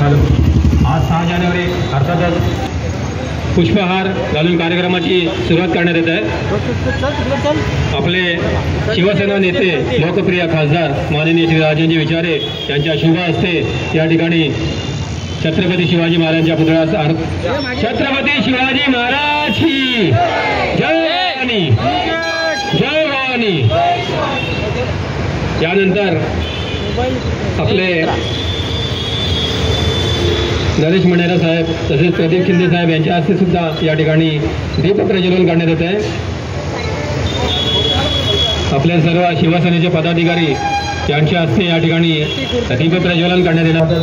आज 6 जानेवारी अर्थातच पुष्पहार घालून कार्यक्रमाची सुरुवात करण्यात येत आहे। आपले शिवसेना नेते लोकप्रिय खासदार माननीय श्री राजेंद्र विचारे यांच्या शुभ हस्ते या ठिकाणी छत्रपती शिवाजी महाराजांच्या पुतळ्यास छत्रपती शिवाजी महाराज की जय भवानी, जय भवानी। यानंतर आपले नरेश मणेरा साहेब तसेच प्रदीप शिंदे साहेब यांच्या हस्ते सुद्धा या ठिकाणी दीप प्रज्वलन करण्यात येत आहे। आपल्या सर्व शिवसेनेचे पदाधिकारी यांच्या हस्ते या ठिकाणी दीप प्रज्वलन करण्यात येणार।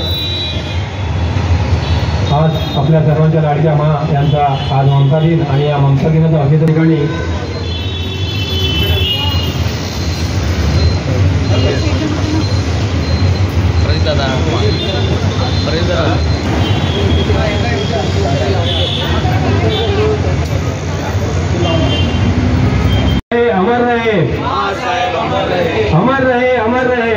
आज आपल्या सर्वांच्या लाडक्या मा यांचा आज ममता दिन आणि या ममता दिनाच्या अखेर ठिकाणी अमर रहे, अमर रहे, अमर रहे।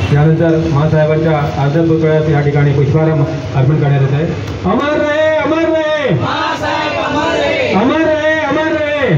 त्यानंतर महासाहेबांच्या अर्ध पुतळ्यास या ठिकाणी पुष्पहार अर्पण करण्यात येत आहे। अमर रहे, अमर रहे, अमर रहे, अमर रहे।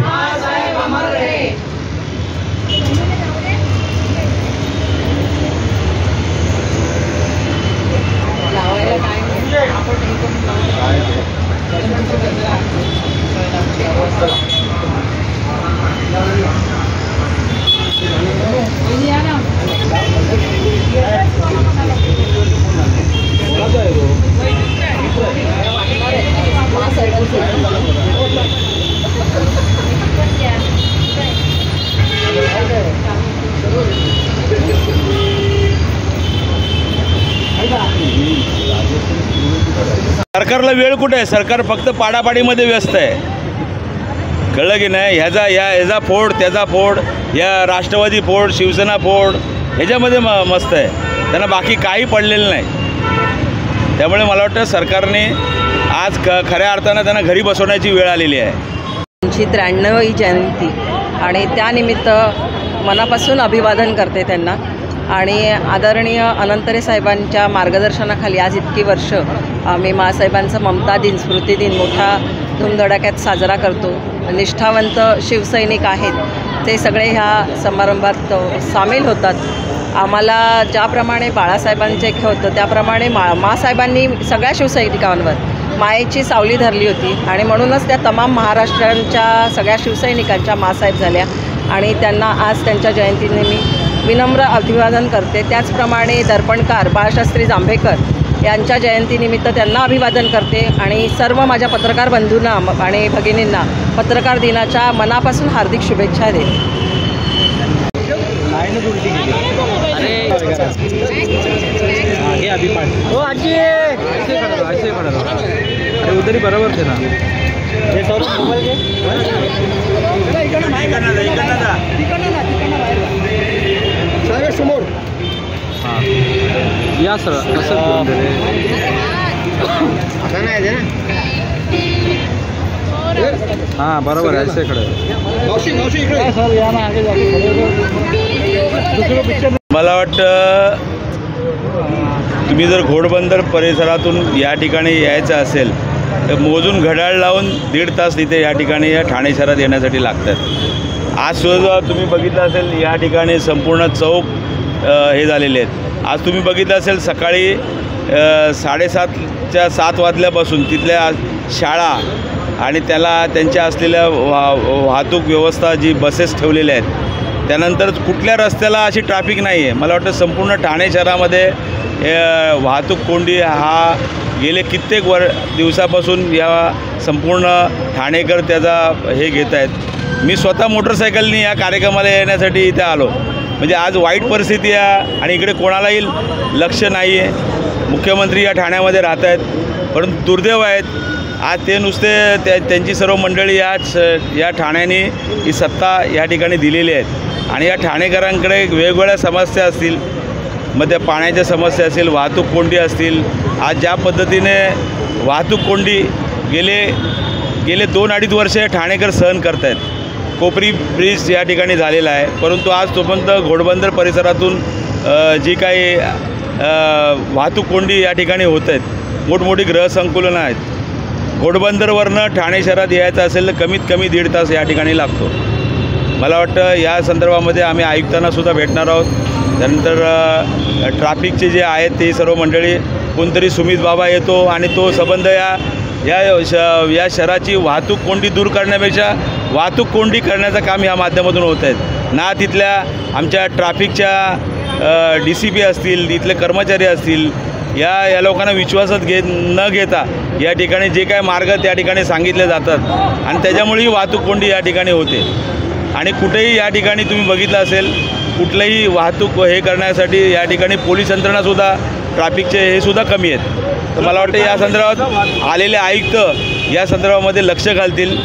सरकारला वेळ कुठे आहे? सरकार फक्त पाडापाडीमध्ये व्यस्त आहे, कळलं की नाही? ह्याचा फोड त्याचा फोड, या राष्ट्रवादी फोड शिवसेना फोड ह्याच्यामध्ये मस्त आहे, त्यांना बाकी काही पडलेलं नाही। त्यामुळे मला वाटतं सरकारने आज खऱ्या अर्थानं त्यांना घरी बसवण्याची वेळ आलेली आहे। 93वी जयंती आणि त्यानिमित्त मनापासून अभिवादन करते त्यांना आणि आदरणीय अनंतरे साहेबांच्या मार्गदर्शनाखाली आज इतकी वर्ष आम्ही मासाहेबांचा ममता दिन स्मृती दिन मोठा धूमधडाक्यात साजरा करतो। निष्ठावंत शिवसैनिक आहेत ते सगळे ह्या समारंभात सामील होतात। आम्हाला ज्याप्रमाणे बाळासाहेबांचे होतं त्याप्रमाणे मासाहेबांनी सगळ्या शिवसैनिकांवर मायेची सावली धरली होती आणि म्हणूनच त्या तमाम महाराष्ट्रांच्या सगळ्या शिवसैनिकांच्या मासाहेब झाल्या आणि त्यांना आज त्यांच्या जयंतीनिमित्त विनम्र अभिवादन करते। त्याचप्रमाणे दर्पणकार बाळशास्त्री जांभेकर यांच्या जयंतीनिमित्त त्यांना अभिवादन करते आणि सर्व माझ्या पत्रकार बंधूंना आणि भगिनींना पत्रकार दिनाच्या मनापासून हार्दिक शुभेच्छा देते। उधर बरोबर थे ना समोर या सर हाँ बरोबर है ऐसे खड़े मला वाटतं तुम्ही जर घोडबंदर परिसरातून या ठिकाणी यायचं असेल तर मोजून घड्याळ लावून 1.5 तास इथे या ठिकाणी या ठाणे शहरात येण्यासाठी लागतात। आज सुद्धा तुम्ही बघितलं असेल या ठिकाणी संपूर्ण चौक हे झालेले आहेत। आज तुम्ही बघितलं असेल सकाळी 7:30 वाजल्यापासून तिथल्या शाळा आणि त्यांच्या असलेल्या वाहतूक व्यवस्था जी बसेस ठेवलेल्या आहेत त्यानंतर कुठल्या रस्त्याला अशी ट्रॅफिक नाही आहे। मला वाटतं संपूर्ण ठाणे शहरामध्ये वाहतूक कोंडी हा गेले कित्येक दिवसापासून या संपूर्ण ठाणेकर त्याचा हे घेत आहेत। मी स्वतः मोटरसायकलनी या कार्यक्रमाला येण्यासाठी इथे आलो, म्हणजे आज वाईट परिस्थिती आहे आणि इकडे कोणालाही लक्ष नाही आहे। मुख्यमंत्री या ठाण्यामध्ये राहत आहेत, परंतु दुर्दैव आहेत आज ते नुसते त्यांची सर्व मंडळी या ठाण्याने ही सत्ता या ठिकाणी दिलेली आहेत आणि या ठाणेकरांकडे वेगवेगळ्या समस्या असतील, मग त्या पाण्याच्या समस्या असतील, वाहतूक कोंडी असतील। आज ज्या पद्धतीने वाहतूक कोंडी गेले 2-2.5 वर्ष ठाणेकर सहन करत आहेत कोपरी ब्रिज या ठिकाणी झालेला आहे, परंतु आज तोपर्यंत घोडबंदर परिसरातून जी काही वाहतूक कोंडी या ठिकाणी होत आहेत, मोठमोठी गृहसंकुलनं आहेत. घोडबंदरवरनं ठाणे शहरात यायचं असेल तर कमीत कमी 1.5 तास या ठिकाणी लागतो. मला वाटतं या संदर्भामध्ये आम्ही आयुक्तांनासुद्धा भेटणार आहोत. त्यानंतर ट्रॅफिकचे जे आहेत ते सर्व मंडळी, कोणतरी सुमित बाबा येतो आणि तो संबंध या शहराची वाहतूक कोंडी दूर करण्यापेक्षा वाहतूक कोंडी करण्याचं काम या माध्यमातून होत आहेत. ना तिथल्या आमच्या ट्रॅफिकच्या DCP असतील, तिथले कर्मचारी असतील, या लोकांना विश्वासात न घेता या ठिकाणी जे काय मार्ग त्या ठिकाणी सांगितले जातात आणि त्याच्यामुळेही वाहतूक कोंडी या ठिकाणी होते. आणि कुठेही या ठिकाणी तुम्ही बघितलं असेल, कुठलंही वाहतूक हे करण्यासाठी या ठिकाणी पोलीस यंत्रणासुद्धा ट्रॅफिकचे हे सुद्धा कमी आहेत. तर मला वाटतं या संदर्भात आलेले आयुक्त या संदर्भामध्ये लक्ष घालतील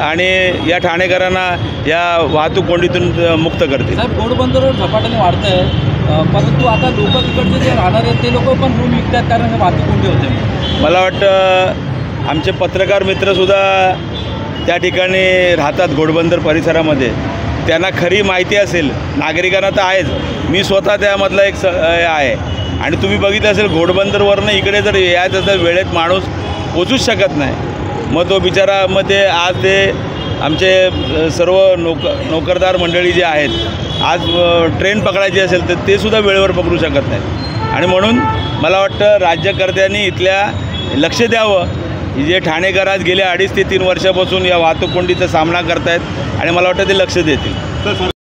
आणि या ठाणेकरांना या वाहतूक कोंडीतून मुक्त करतील. साहेब, घोडबंदरवर झपाट्याने वाढतं आहे, परंतु आता लोक तिकडचे जे राहणार आहेत ते लोक पण रूम विकतात कारण हे वाहतूक कोंडी होते. मला वाटतं आमचे पत्रकार मित्रसुद्धा त्या ठिकाणी राहतात घोडबंदर परिसरामध्ये, त्यांना खरी माहिती असेल. नागरिकांना तर आहेच, मी स्वतः त्यामधला एक आहे. आणि तुम्ही बघितलं असेल घोडबंदरवरनं इकडे जर यायचं असेल वेळेत माणूस पोचूच शकत नाही. मग तो बिचारा, मग ते आज ते आमचे सर्व नोकरदार मंडळी जे आहेत, आज ट्रेन पकडायची असेल तर ते सुद्धा वेळेवर पकडू शकत नाहीत. आणि म्हणून मला वाटतं राज्यकर्त्यांनी इथल्या लक्ष द्यावं. जे ठाणेकर आज गेल्या 2.5 ते 3 वर्षापासून या वाहतूक कोंडीचा सामना करत आहेत आणि मला वाटतं ते लक्ष देतील.